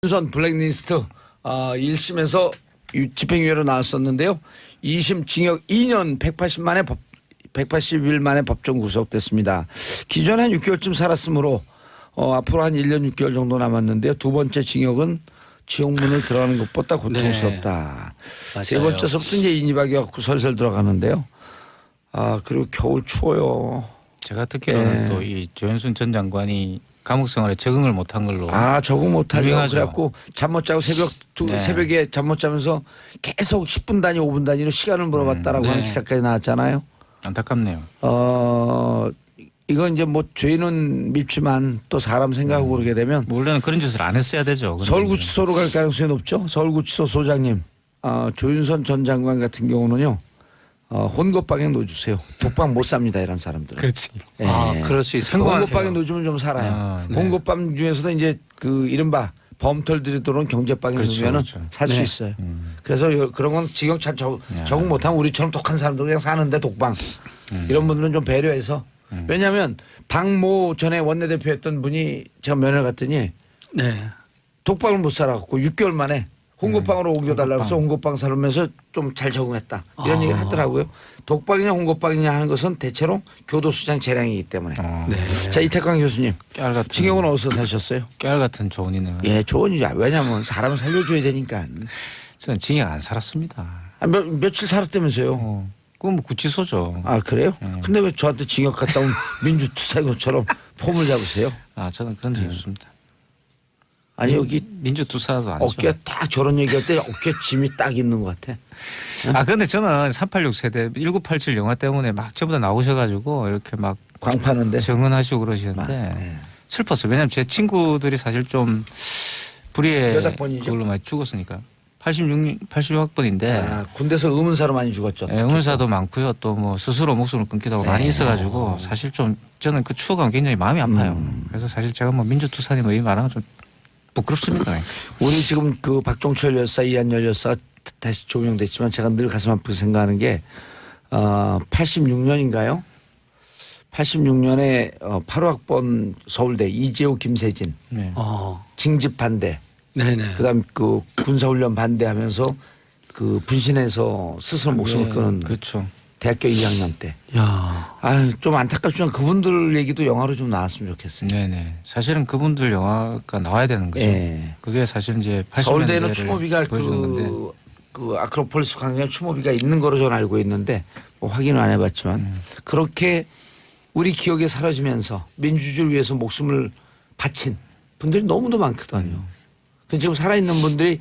선 블랙리스트 1심에서 집행유예로 나왔었는데요. 2심 징역 2년 180일 만에 법정 구속됐습니다. 기존에 한 6개월쯤 살았으므로 앞으로 한 1년 6개월 정도 남았는데요. 두 번째 징역은 지옥문을 들어가는 것보다 고통스럽다. 네. 세 번째서부터 이제 인이박이 갖고 설설 들어가는데요. 그리고 겨울 추워요. 제가 듣기로는 또 이 조현순 전 장관이 감옥 생활에 적응을 못한 걸로. 적응 못하죠. 유명하죠. 그래갖고 잠 못 자고 새벽에 잠 못 자면서 계속 10분 단위 5분 단위로 시간을 물어봤다라고 하는 기사까지 나왔잖아요. 안타깝네요. 이건 이제 뭐 죄는 밉지만 또 사람 생각하고 그러게 되면 원래는 그런 짓을 안 했어야 되죠. 서울구치소로 갈 가능성이 높죠. 서울구치소 소장님 조윤선 전 장관 같은 경우는요. 혼것방에 놓주세요. 독방 못 삽니다. 이런 사람들은. 그렇지. 예. 그럴 수 있을 것 혼것방에 같아요. 놓주면 좀 살아요. 네. 혼것방 중에서도 이제 그 이른바 범털들이 들어온 경제방에 놓으면은 살 수 네. 있어요. 그래서 그런 건 징역 잘 적응 못하면 우리처럼 독한 사람들 그냥 사는데 독방 이런 분들은 좀 배려해서 왜냐하면 박모 전에 원내대표였던 분이 제가 면회 갔더니 네. 독방을 못 살아갖고 6개월 만에 홍고방으로 옮겨달라고 해서 홍고방 살면서 좀 잘 적응했다. 이런 얘기를 하더라고요. 독방이냐 홍고방이냐 하는 것은 대체로 교도소장 재량이기 때문에. 네. 자, 이태광 교수님. 깨알 같은. 징역은 어디서 사셨어요? 깨알 같은 조언이네요. 예, 조언이죠. 왜냐하면 사람을 살려줘야 되니까. 저는 징역 안 살았습니다. 며칠 살았다면서요. 그건 뭐 구치소죠. 그래요? 근데 왜 저한테 징역 갔다 온 민주투사처럼 폼을 잡으세요? 저는 그런 적이 없습니다. 아니 여기 민주투사도 아니죠. 어깨 딱 저런 얘기할 때 어깨 짐이 딱 있는 것 같아. 근데 저는 386 세대 1987 영화 때문에 막 전부 다 나오셔가지고 이렇게 막 광파는데. 정언하시고 그러시는데 슬펐어요. 왜냐하면 제 친구들이 사실 좀 불의의 몇 학번이죠? 그걸로 많이 죽었으니까 86학번인데 군대에서 의문사로 많이 죽었죠. 의문사도 많고요. 또 뭐 스스로 목숨을 끊기도 하고 많이 있어가지고 사실 좀 저는 그 추억은 굉장히 마음이 아파요. 그래서 사실 제가 뭐 민주투사님 의 말하면 좀 부끄럽습니다. 우리 지금 그 박종철 열사, 이한열 열사 다시 조명됐지만 제가 늘 가슴 아프게 생각하는 게 86년인가요? 86년에 8호학번 서울대 이재호 김세진 네. 징집 반대. 네네. 그다음 그 군사훈련 반대하면서 그 분신해서 스스로 목숨을 끊은 그렇죠. 대학교 2학년 때. 야. 좀 안타깝지만 그분들 얘기도 영화로 좀 나왔으면 좋겠어요. 네네. 사실은 그분들 영화가 나와야 되는 거죠. 예. 그게 사실 이제 80년대를 서울대에는 추모비가 보여주는 건데. 그 아크로폴리스 광장에 추모비가 있는 거로 저는 알고 있는데 뭐 확인은 안 해봤지만 그렇게 우리 기억에 사라지면서 민주주의를 위해서 목숨을 바친 분들이 너무도 많거든요. 지금 살아있는 분들이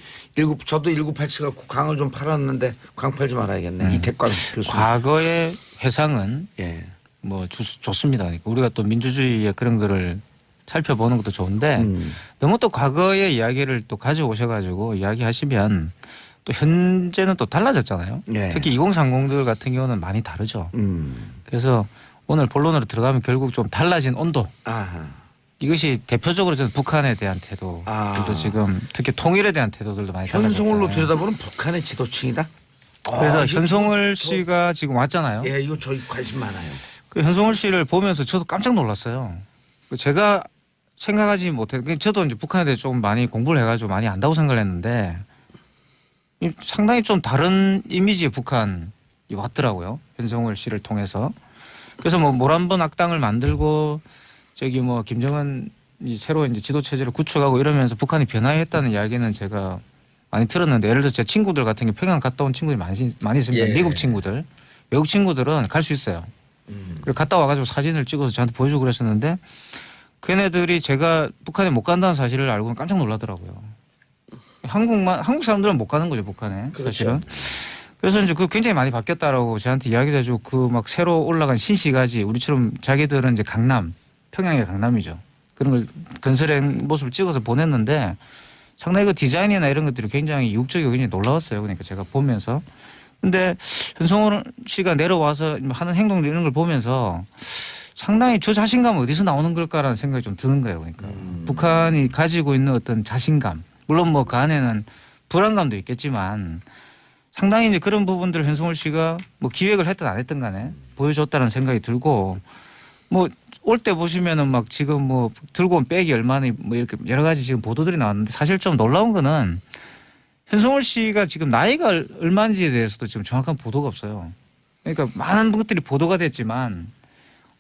저도 1987 갖고 광을 좀 팔았는데 광 팔지 말아야겠네. 이태광 교수님. 과거의 회상은 예. 뭐 좋습니다. 그러니까 우리가 또 민주주의의 그런 거를 살펴보는 것도 좋은데 너무 또 과거의 이야기를 또 가져오셔가지고 이야기하시면 또 현재는 또 달라졌잖아요. 예. 특히 2030들 같은 경우는 많이 다르죠. 그래서 오늘 본론으로 들어가면 결국 좀 달라진 온도. 이것이 대표적으로 저는 북한에 대한 태도들도 지금 특히 통일에 대한 태도들도 많이 달라졌다. 현송월로 들여다보는 북한의 지도층이다. 그래서 현송월 씨가 지금 왔잖아요. 예, 이거 저희 관심 많아요. 그 현송월 씨를 보면서 저도 깜짝 놀랐어요. 제가 생각하지 못해. 저도 이제 북한에 대해 좀 많이 공부를 해가지고 많이 안다고 생각을 했는데 상당히 좀 다른 이미지의 북한이 왔더라고요. 현송월 씨를 통해서. 그래서 뭐 모란번 악당을 만들고 저기 뭐 김정은이 새로 이제 지도 체제를 구축하고 이러면서 북한이 변화했다는 이야기는 제가 많이 들었는데 예를 들어 제 친구들 같은 경우 평양 갔다 온 친구들이 많이 있습니다. 예. 미국 친구들. 외국 친구들은 갈 수 있어요. 그리고 갔다 와가지고 사진을 찍어서 저한테 보여주고 그랬었는데 걔네들이 제가 북한에 못 간다는 사실을 알고는 깜짝 놀라더라고요. 한국 사람들은 못 가는 거죠 북한에. 그렇죠. 사실은. 그래서 이제 그 굉장히 많이 바뀌었다라고 저한테 이야기를 해주고 그 막 새로 올라간 신시가지 우리처럼 자기들은 이제 강남 평양의 강남이죠. 그런 걸 건설한 모습을 찍어서 보냈는데 상당히 그 디자인이나 이런 것들이 굉장히 이국적이고 굉장히 놀라웠어요. 그러니까 제가 보면서. 근데 현송월 씨가 내려와서 하는 행동들 이런 걸 보면서 상당히 저 자신감은 어디서 나오는 걸까라는 생각이 좀 드는 거예요. 그러니까 북한이 가지고 있는 어떤 자신감. 물론 뭐 그 안에는 불안감도 있겠지만 상당히 이제 그런 부분들을 현송월 씨가 뭐 기획을 했든 안 했든 간에 보여줬다는 생각이 들고 뭐 올 때 보시면은 막 지금 뭐 들고 온 백이 얼마나 뭐 이렇게 여러 가지 지금 보도들이 나왔는데 사실 좀 놀라운 거는 현송월 씨가 지금 나이가 얼마인지에 대해서도 지금 정확한 보도가 없어요. 그러니까 많은 것들이 보도가 됐지만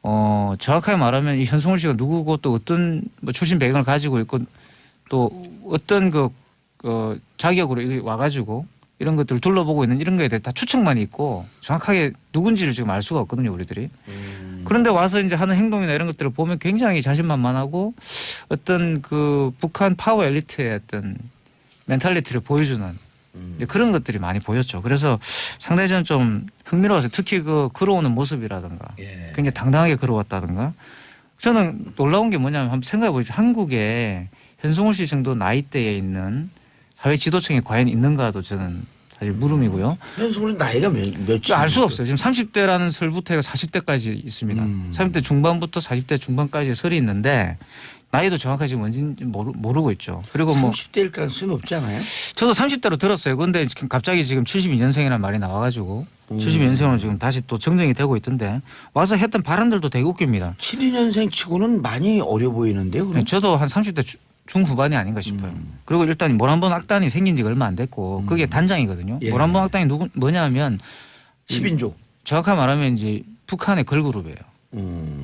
정확하게 말하면 이 현송월 씨가 누구고 또 어떤 뭐 출신 배경을 가지고 있고 또 어떤 자격으로 여기 와가지고 이런 것들을 둘러보고 있는 이런 거에 대해 다 추측만 있고 정확하게 누군지를 지금 알 수가 없거든요, 우리들이. 그런데 와서 이제 하는 행동이나 이런 것들을 보면 굉장히 자신만만하고 어떤 그 북한 파워 엘리트의 어떤 멘탈리티를 보여주는 이제 그런 것들이 많이 보였죠. 그래서 상당히 저는 좀 흥미로워서 특히 그 걸어오는 모습이라든가 예. 굉장히 당당하게 걸어왔다든가 저는 놀라운 게 뭐냐면 한번 생각해 보십시오. 한국에 현송월 씨 정도 나이대에 있는 사회 지도층이 과연 있는가도 저는 사실 물음이고요. 현송월은 나이가 몇이? 알 수가 없어요. 지금 30대라는 설부터 해가 40대까지 있습니다. 30대 중반부터 40대 중반까지 설이 있는데 나이도 정확하게 지금 뭔지 모르고 있죠. 그리고 뭐 30대일 가능성이 높지 않아요? 저도 30대로 들었어요. 그런데 갑자기 지금 72년생이라는 말이 나와가지고 72년생으로 지금 다시 또 정정이 되고 있던데 와서 했던 발언들도 되게 웃깁니다. 72년생 치고는 많이 어려 보이는데요. 그럼? 저도 한 30대 중후반이 아닌가 싶어요. 그리고 일단 모란봉 악단이 생긴 지가 얼마 안 됐고 그게 단장이거든요. 예. 모란봉 악단이 뭐냐면 10인조. 정확하게 말하면 이제 북한의 걸그룹이에요.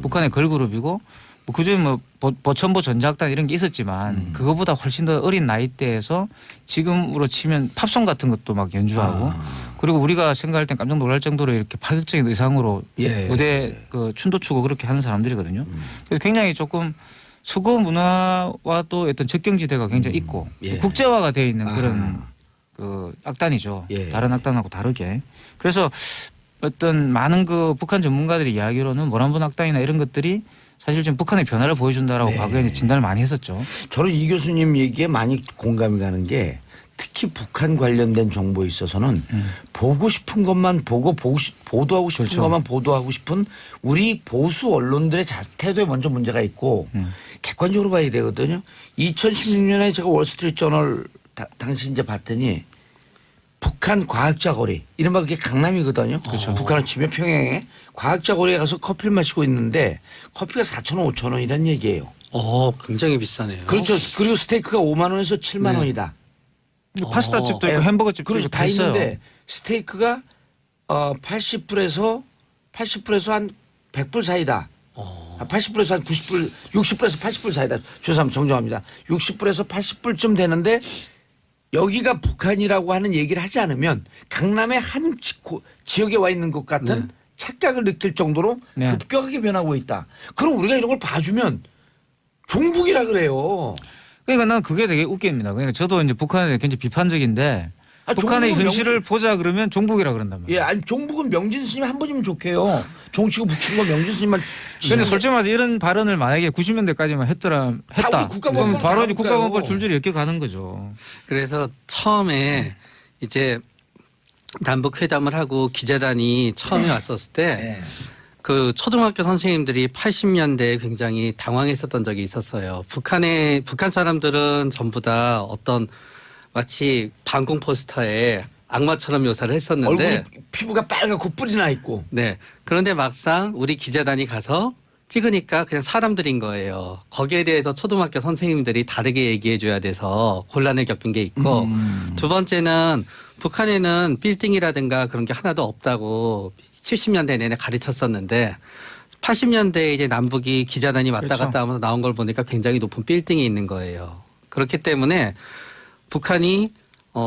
북한의 걸그룹이고 뭐 그중에 뭐 보천보 전자악단 이런 게 있었지만 그거보다 훨씬 더 어린 나이대에서 지금으로 치면 팝송 같은 것도 막 연주하고 그리고 우리가 생각할 땐 깜짝 놀랄 정도로 이렇게 파격적인 의상으로 예. 무대 그 춤도 추고 그렇게 하는 사람들이거든요. 그래서 굉장히 조금 서구 문화와 또 어떤 적경지대가 굉장히 있고 예. 국제화가 되어 있는 그런 그 악단이죠. 예. 다른 악단하고 다르게. 그래서 어떤 많은 그 북한 전문가들이 이야기로는 모란봉 악단이나 이런 것들이 사실 지금 북한의 변화를 보여준다라고 네. 과거에 진단을 많이 했었죠. 저는 이 교수님 얘기에 많이 공감이 가는 게 특히 북한 관련된 정보에 있어서는 보고 싶은 것만 보도하고 싶은 그렇죠. 것만 보도하고 싶은 우리 보수 언론들의 태도에 먼저 문제가 있고 객관적으로 봐야 되거든요. 2016년에 제가 월스트리트 저널 당시 이제 봤더니 북한 과학자 거리 이른바 그게 강남이거든요. 그렇죠. 북한을 치면 평양에 과학자 거리에 가서 커피를 마시고 있는데 커피가 4,000원, 5,000원이란 얘기예요. 굉장히 비싸네요. 그렇죠. 그리고 스테이크가 5만 원에서 7만 원이다. 파스타 집도 있고 햄버거 집도 그래서 있고 다 있어요. 있는데 스테이크가 80불에서 한 100불 사이다. 80불에서 한 90불, 60불에서 80불 사이다. 죄송합니다. 정정합니다. 60불에서 80불쯤 되는데 여기가 북한이라고 하는 얘기를 하지 않으면 강남의 한 지역에 와 있는 것 같은 착각을 느낄 정도로 네. 급격하게 변하고 있다. 그럼 우리가 이런 걸 봐주면 종북이라 그래요. 그러니까 난 그게 되게 웃깁니다. 그러니까 저도 이제 북한에 대해 굉장히 비판적인데 북한의 종북은 현실을 보자 그러면 종북이라 그런단 말이에요. 예, 아니 종북은 명진 스님 한 번이면 좋게요. 종치고 북치고 명진 스님만. 근데 솔직히 말해서 이런 발언을 만약에 90년대까지만 했다. 우리 국가범법 그럼 바로 이제 나가니까요. 국가범법을 줄줄이 엮여가는 거죠. 그래서 처음에 이제 남북 회담을 하고 기자단이 처음에 왔었을 때 네. 그 초등학교 선생님들이 80년대에 굉장히 당황했었던 적이 있었어요. 북한 사람들은 전부 다 어떤 마치 방공 포스터에 악마처럼 묘사를 했었는데 얼굴 피부가 빨갛고 뿔이 나 있고. 네. 그런데 막상 우리 기자단이 가서 찍으니까 그냥 사람들인 거예요. 거기에 대해서 초등학교 선생님들이 다르게 얘기해 줘야 돼서 곤란을 겪은 게 있고 두 번째는 북한에는 빌딩이라든가 그런 게 하나도 없다고 70년대 내내 가르쳤었는데 80년대에 이제 남북이 기자단이 왔다 그렇죠. 갔다 하면서 나온 걸 보니까 굉장히 높은 빌딩이 있는 거예요. 그렇기 때문에 북한이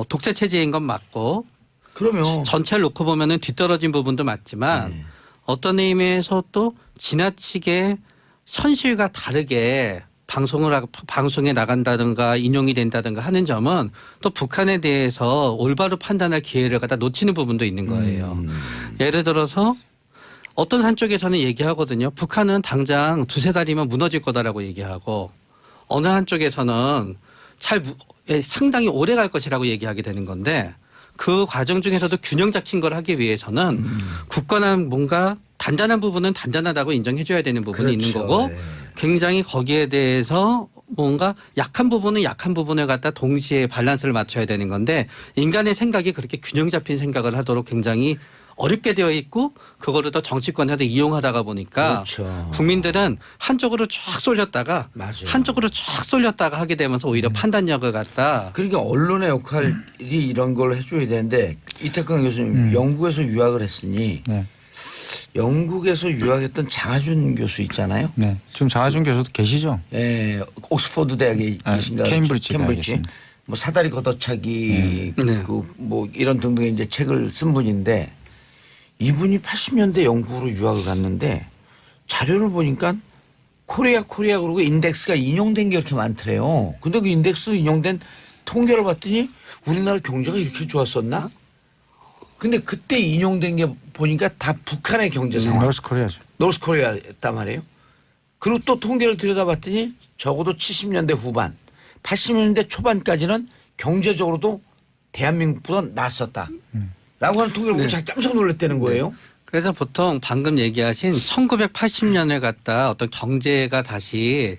독재 체제인 건 맞고 그러면 전체를 놓고 보면은 뒤떨어진 부분도 맞지만 어떤 의미에서 또 지나치게 현실과 다르게 방송에 나간다든가 인용이 된다든가 하는 점은 또 북한에 대해서 올바로 판단할 기회를 갖다 놓치는 부분도 있는 거예요. 예를 들어서 어떤 한쪽에서는 얘기하거든요. 북한은 당장 두세 달이면 무너질 거다라고 얘기하고 어느 한쪽에서는 상당히 오래 갈 것이라고 얘기하게 되는 건데 그 과정 중에서도 균형 잡힌 걸 하기 위해서는 굳건한 뭔가 단단한 부분은 단단하다고 인정해줘야 되는 부분이 있는 그렇죠. 거고 네. 굉장히 거기에 대해서 뭔가 약한 부분은 약한 부분을 갖다 동시에 밸런스를 맞춰야 되는 건데 인간의 생각이 그렇게 균형 잡힌 생각을 하도록 굉장히 어렵게 되어 있고 그거를 또 정치권에도 이용하다가 보니까 그렇죠. 국민들은 한쪽으로 쫙 쏠렸다가 맞아요. 한쪽으로 쫙 쏠렸다가 하게 되면서 오히려 판단력을 갖다 그러니까 언론의 역할이 이런 걸 해줘야 되는데 이태강 교수님 영국에서 유학을 했으니 네. 영국에서 유학했던 장하준 교수 있잖아요. 네. 지금 장하준 교수도 계시죠? 예, 옥스퍼드 대학에 아, 계신가? 케임브리지 케임브리지. 대학이었습니다. 뭐 사다리 걷어차기 네. 그 뭐 이런 등등의 이제 책을 쓴 분인데 이분이 80년대 영국으로 유학을 갔는데 자료를 보니까 코리아 그러고 인덱스가 인용된 게 이렇게 많더래요. 근데 그 인덱스 인용된 통계를 봤더니 우리나라 경제가 이렇게 좋았었나? 근데 그때 인용된 게 보니까 다 북한의 경제 상황. 노스 코리아죠. 노스 코리아였단 말이에요. 그리고 또 통계를 들여다봤더니 적어도 70년대 후반, 80년대 초반까지는 경제적으로도 대한민국보다 낫었다. 라고 하는 통계를 보고 제가 깜짝 놀랐다는 거예요. 그래서 보통 방금 얘기하신 1980년을 갖다 어떤 경제가 다시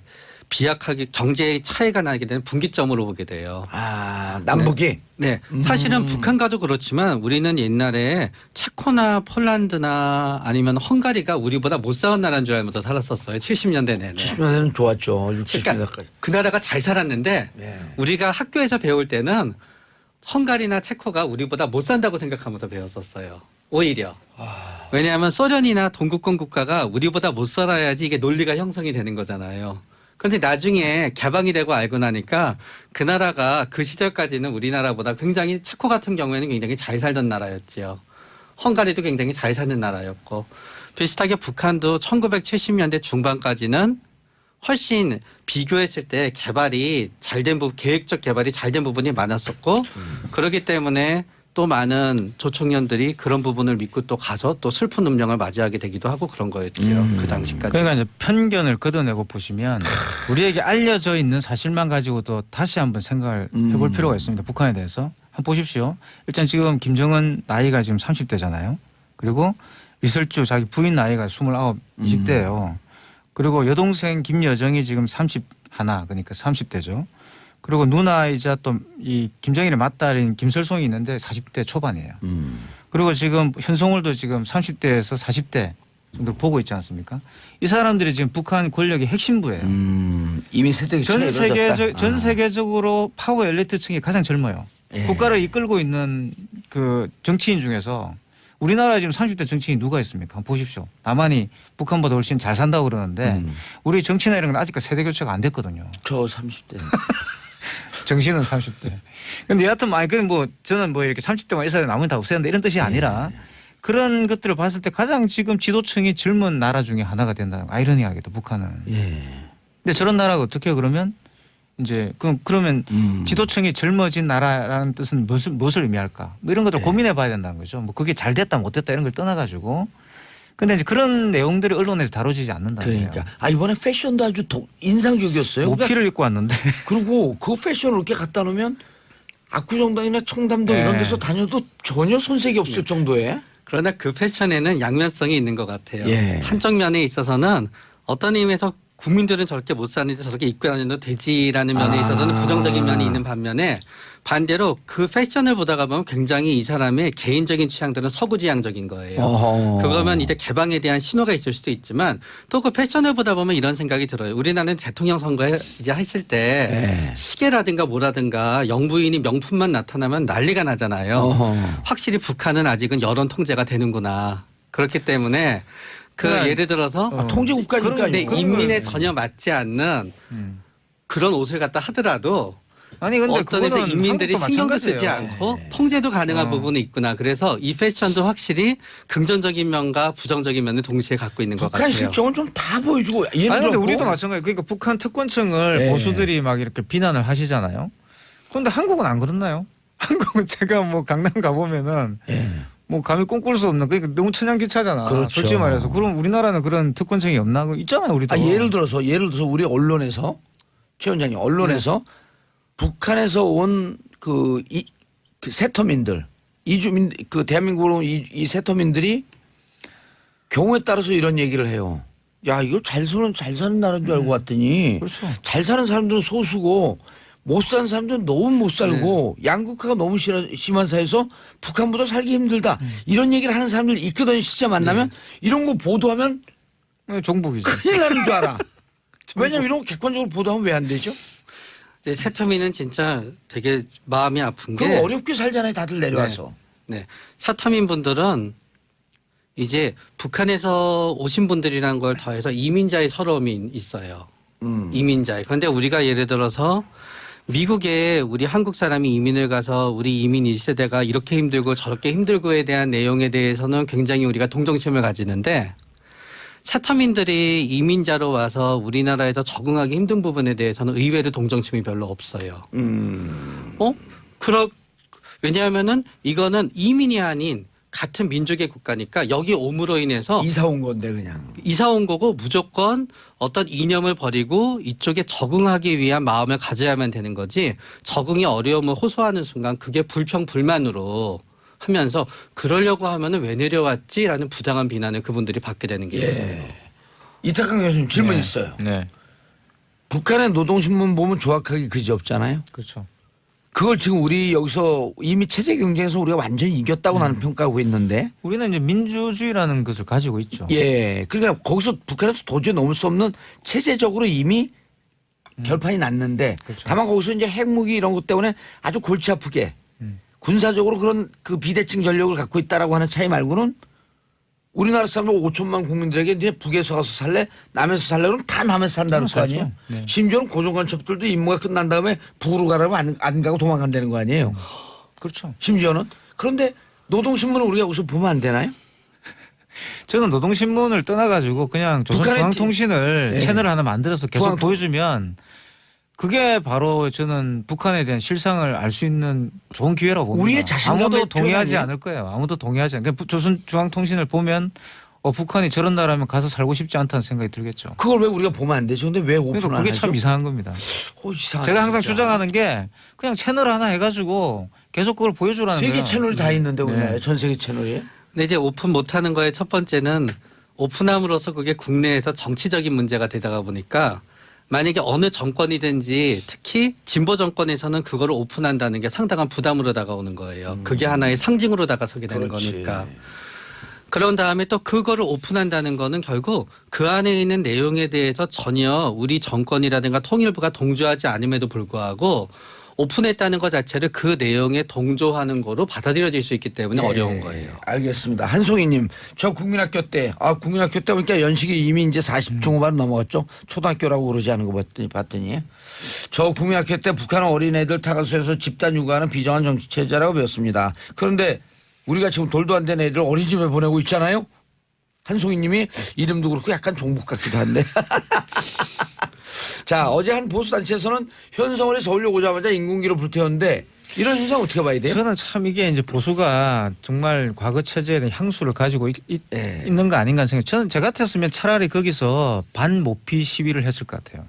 비약하게 경제의 차이가 나게 되는 분기점으로 보게 돼요. 아, 남북이? 네, 사실은 북한과도 그렇지만 우리는 옛날에 체코나 폴란드나 아니면 헝가리가 우리보다 못 사는 나라인 줄 알면서 살았었어요. 70년대 내내. 70년대는 좋았죠. 60년대까지. 그러니까 그 나라가 잘 살았는데 네. 우리가 학교에서 배울 때는 헝가리나 체코가 우리보다 못 산다고 생각하면서 배웠었어요. 오히려. 왜냐하면 소련이나 동구권 국가가 우리보다 못 살아야지 이게 논리가 형성이 되는 거잖아요. 그런데 나중에 개방이 되고 알고 나니까 그 나라가 그 시절까지는 우리나라보다 굉장히 체코 같은 경우에는 굉장히 잘 살던 나라였지요. 헝가리도 굉장히 잘 사는 나라였고 비슷하게 북한도 1970년대 중반까지는 훨씬 비교했을 때 개발이 잘된 부분, 계획적 개발이 잘된 부분이 많았었고 그렇기 때문에 또 많은 조총련들이 그런 부분을 믿고 또 가서 또 슬픈 운명을 맞이하게 되기도 하고 그런 거였지요. 그 당시까지. 그러니까 이제 편견을 걷어내고 보시면 우리에게 알려져 있는 사실만 가지고도 다시 한번 생각을 해볼 필요가 있습니다. 북한에 대해서. 한번 보십시오. 일단 지금 김정은 나이가 지금 30대잖아요. 그리고 리설주 자기 부인 나이가 29, 20대예요. 그리고 여동생 김여정이 지금 31 그러니까 30대죠. 그리고 누나이자 또 이 김정일의 맏딸인 김설송이 있는데 40대 초반이에요. 그리고 지금 현송월도 지금 30대에서 40대 정도 보고 있지 않습니까? 이 사람들이 지금 북한 권력의 핵심부예요. 이미 세대 전 세계적으로 파워 엘리트층이 가장 젊어요. 예. 국가를 이끌고 있는 그 정치인 중에서 우리나라에 지금 30대 정치인이 누가 있습니까? 한번 보십시오. 남한이 북한보다 훨씬 잘 산다고 그러는데 우리 정치나 이런 건 아직까지 세대 교체가 안 됐거든요. 저 30대. 정신은 30대. 근데 여하튼 뭐 저는 뭐 이렇게 30대만 있어야 나머지 다 없애야 한다 이런 뜻이 아니라 그런 것들을 봤을 때 가장 지금 지도층이 젊은 나라 중에 하나가 된다는 거. 아이러니하게도 북한은. 예. 근데 저런 나라가 어떻게 그러면 이제 그러면 지도층이 젊어진 나라라는 뜻은 무엇을 의미할까? 뭐 이런 것들 고민해 봐야 된다는 거죠. 뭐 그게 잘 됐다 못 됐다 이런 걸 떠나가지고. 근데 이제 그런 내용들이 언론에서 다뤄지지 않는다는 거예요. 그러니까. 아, 이번에 패션도 아주 인상적이었어요. 모피를 입고 왔는데. 그리고 그 패션을 이렇게 갖다 놓으면 압구정당이나 청담동 네. 이런 데서 다녀도 전혀 손색이 없을 정도에. 그러나 그 패션에는 양면성이 있는 것 같아요. 예. 한쪽 면에 있어서는 어떤 의미에서 국민들은 저렇게 못 사는데 저렇게 입고 다녀도 되지라는 면에 있어서는 부정적인 면이 있는 반면에 반대로 그 패션을 보다가 보면 굉장히 이 사람의 개인적인 취향들은 서구지향적인 거예요. 어허. 그거면 이제 개방에 대한 신호가 있을 수도 있지만 또 그 패션을 보다 보면 이런 생각이 들어요. 우리나라는 대통령 선거에 이제 했을 때 네. 시계라든가 뭐라든가 영부인이 명품만 나타나면 난리가 나잖아요. 어허. 확실히 북한은 아직은 여론 통제가 되는구나. 그렇기 때문에 그 그러니까 예를 들어서 통제 국가니까. 근데 그런 인민에 걸- 전혀 맞지 않는 음. 그런 옷을 갖다 하더라도 아니 근데 어떤 데서 그거는 인민들이 한국도 신경도 쓰지 마찬가지예요. 않고 네. 통제도 가능한 어. 부분이 있구나. 그래서 이 패션도 확실히 긍정적인 면과 부정적인 면을 동시에 갖고 있는 것 북한 같아요. 실정은 좀 다 보여주고. 예를 아니 근데 들어 우리도 마찬가지예요. 그러니까 북한 특권층을 네. 보수들이 막 이렇게 비난을 하시잖아요. 그런데 한국은 안 그렇나요? 한국은 제가 뭐 강남 가보면은 예. 뭐 감히 꿈꿀 수 없는 그러니까 너무 천연기차잖아. 그렇죠. 솔직히 말해서. 그럼 우리나라는 그런 특권층이 없나? 있잖아요, 우리도. 아, 예를 들어서 우리 언론에서 최 원장님 언론에서 북한에서 온 그 세터민들 이주민 그 대한민국으로 온 이 세터민들이 경우에 따라서 이런 얘기를 해요. 야, 이거 잘 사는 나라인 줄 알고 왔더니 그렇죠. 잘 사는 사람들은 소수고 못 사는 사람들은 너무 못 살고 양극화가 너무 심한 사회에서 북한보다 살기 힘들다. 이런 얘기를 하는 사람들이 있거든요. 진짜 만나면 이런 거 보도하면 종북이죠. 큰일 나는 줄 알아. 왜냐면 이런 거 객관적으로 보도하면 왜 안 되죠? 이제 사터민은 진짜 되게 마음이 아픈 게 그럼 어렵게 살잖아요. 다들 내려와서. 네. 사터민 분들은 이제 북한에서 오신 분들이란 걸 더해서 이민자의 서러움이 있어요. 이민자의. 그런데 우리가 예를 들어서 미국에 우리 한국 사람이 이민을 가서 우리 이민 1세대가 이렇게 힘들고 저렇게 힘들고에 대한 내용에 대해서는 굉장히 우리가 동정심을 가지는데 사터민들이 이민자로 와서 우리나라에서 적응하기 힘든 부분에 대해서는 의외로 동정심이 별로 없어요. 왜냐하면은 이거는 이민이 아닌 같은 민족의 국가니까 여기 옴으로 인해서 이사 온 건데 그냥. 이사 온 거고 무조건 어떤 이념을 버리고 이쪽에 적응하기 위한 마음을 가져야만 되는 거지 적응이 어려움을 호소하는 순간 그게 불평불만으로 하면서 그러려고 하면은 왜 내려왔지라는 부당한 비난을 그분들이 받게 되는 게 있어요. 이태강 교수님 질문 네. 있어요. 네. 북한의 노동신문 보면 조악하게 그지 없잖아요. 그렇죠. 그걸 지금 우리 여기서 이미 체제 경쟁에서 우리가 완전히 이겼다고 나는 평가하고 있는데. 우리는 이제 민주주의라는 것을 가지고 있죠. 예. 그러니까 거기서 북한에서 도저히 넘을 수 없는 체제적으로 이미 결판이 났는데 그렇죠. 다만 거기서 이제 핵무기 이런 것 때문에 아주 골치 아프게 군사적으로 그런 그 비대칭 전력을 갖고 있다라고 하는 차이 말고는 우리나라 사람들 5천만 국민들에게 이제 북에서 가서 살래 남에서 살래 그러면 다 남에서 산다는 거 아니에요. 네. 심지어는 고종간첩들도 임무가 끝난 다음에 북으로 가라면 안 가고 도망간다는 거 아니에요. 그렇죠. 심지어는. 그런데 노동신문을 우리가 여기서 보면 안 되나요? 저는 노동신문을 떠나가지고 그냥 조선중앙통신을 네. 채널 하나 만들어서 계속 중앙통- 보여주면 그게 바로 저는 북한에 대한 실상을 알 수 있는 좋은 기회라고 봅니다. 우리의 자신감의 아무도 동의하지 표현 아니에요? 않을 거예요. 아무도 동의하지 않을 거예요. 조선중앙통신을 보면 북한이 저런 나라면 가서 살고 싶지 않다는 생각이 들겠죠. 그걸 왜 우리가 보면 안 되죠? 근데 왜 오픈 그러니까 안 그게 하죠? 참 이상한 겁니다. 이상하네, 제가 항상 진짜. 주장하는 게 그냥 채널 하나 해가지고 계속 그걸 보여주라는 거예요. 세계 채널이 다 있는데 우리나라에 네. 전 세계 채널이. 근데 이제 오픈 못하는 거의 첫 번째는 오픈함으로써 그게 국내에서 정치적인 문제가 되다가 보니까 만약에 어느 정권이든지 특히 진보 정권에서는 그거를 오픈한다는 게 상당한 부담으로 다가오는 거예요. 그게 하나의 상징으로 다가서게 되는 그렇지. 거니까. 그런 다음에 또 그거를 오픈한다는 거는 결국 그 안에 있는 내용에 대해서 전혀 우리 정권이라든가 통일부가 동조하지 않음에도 불구하고 오픈했다는 것 자체를 그 내용에 동조하는 거로 받아들여질 수 있기 때문에 어려운 거예요. 알겠습니다. 한송이님, 저 국민학교 때, 국민학교 때 보니까 연식이 이미 이제 40 중후반 넘어갔죠. 초등학교라고 그러지 않은 거 봤더니. 저 국민학교 때 북한 어린애들 타가서에서 집단 육아하는 비정한 정치 체제라고 배웠습니다. 그런데 우리가 지금 돌도 안 된 애들 어린이집에 보내고 있잖아요. 한송이님이 이름도 그렇고 약간 종북 같기도 한데. 자, 어제 한 보수단체에서는 현성원이 서울로 오자마자 인공기로 불태웠는데 이런 현상 어떻게 봐야 돼요? 저는 참 이게 이제 보수가 정말 과거 체제에 대한 향수를 가지고 네. 있는 거 아닌가 생각. 저는 제 같았으면 차라리 거기서 반모피 시위를 했을 것 같아요.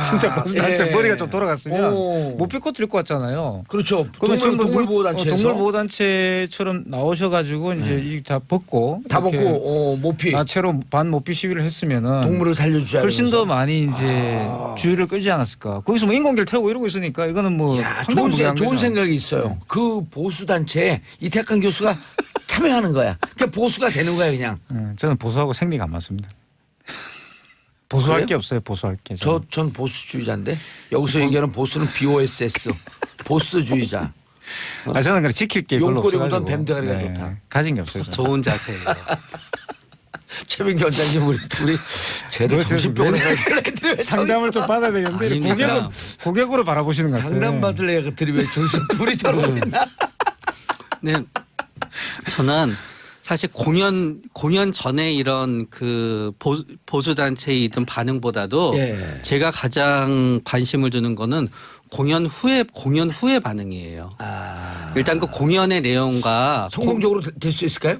진짜 보수단체 예. 머리가 좀 돌아갔으면 오. 모피코 들고 왔잖아요. 그렇죠. 그러면 지금 동물보호단체에서 동물보호단체처럼 나오셔가지고 이제 이 다 벗고 다 이렇게 벗고 모피 나체로 반모피 시위를 했으면은 동물을 살려주자. 훨씬 더 이러면서. 많이 이제 주의를 끌지 않았을까. 거기서 뭐 인공기를 태우고 이러고 있으니까 이거는 뭐 야, 황당무계한 좋은 거죠. 생각이 있어요. 그 보수단체에 이태강 교수가 참여하는 거야. 그러니까 보수가 되는 거야 그냥. 저는 보수하고 생리가 안 맞습니다. 보수할 그래요? 게 없어요. 보수할 게. 전 보수주의자인데 여기서 얘기하는 보수는 BOSS 보스주의자. 저는 그래 지킬 게 별로 용꼬리 없어가지고. 오던 뱀대가리가 좋다. 가진 게 없어요. 저는. 좋은 자세예요. 최민기 원장님 우리 제도 정신병원에 가야 되는데 상담을 좀 받아야 되겠는데 아닙니다. 고객으로 바라보시는 것 같아요. 상담 받을 애가 들이 왜 정신 둘이 저러고 있나? 네, 저는 사실 공연 전에 이런 그 보수 단체이든 반응보다도 예. 제가 가장 관심을 두는 거는 공연 후에 반응이에요. 일단 그 공연의 내용과 성공적으로 될 수 있을까요?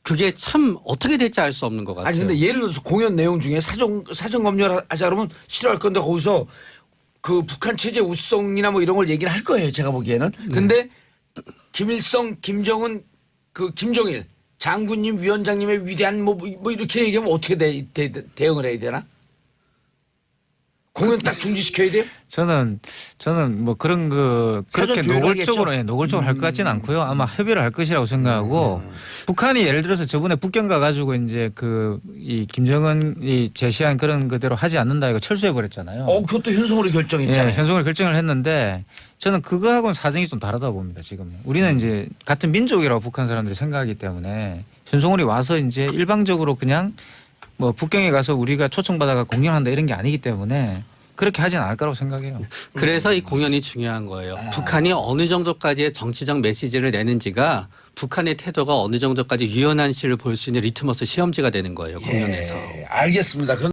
그게 참 어떻게 될지 알 수 없는 것 같아요. 아니 근데 예를 들어서 공연 내용 중에 사전 검열 하자 그러면 싫어할 건데 거기서 그 북한 체제 우수성이나 뭐 이런 걸 얘기를 할 거예요. 제가 보기에는. 근데 김일성, 김정은, 그 김정일 장군님, 위원장님의 위대한 뭐 이렇게 얘기하면 어떻게 대응을 해야 되나? 공연 딱 중지시켜야 돼요? 저는 뭐 그런 그렇게 사전 조율을 노골적으로 할 것 같지는 않고요. 아마 협의를 할 것이라고 생각하고 북한이 예를 들어서 저번에 북경 가가지고 이제 이 김정은이 제시한 그런 그대로 하지 않는다 이거 철수해 버렸잖아요. 그것도 현성으로 결정했잖아요. 예, 현송을 결정을 했는데 저는 그거하고는 사정이 좀 다르다고 봅니다. 지금 우리는 이제 같은 민족이라고 북한 사람들이 생각하기 때문에 현송월이 와서 이제 일방적으로 그냥 뭐 북경에 가서 우리가 초청받아가 공연한다 이런 게 아니기 때문에 그렇게 하진 않을 거라고 생각해요. 그래서 이 공연이 중요한 거예요. 북한이 어느 정도까지의 정치적 메시지를 내는지가 북한의 태도가 어느 정도까지 유연한지를 볼 수 있는 리트머스 시험지가 되는 거예요. 공연에서. 예, 알겠습니다.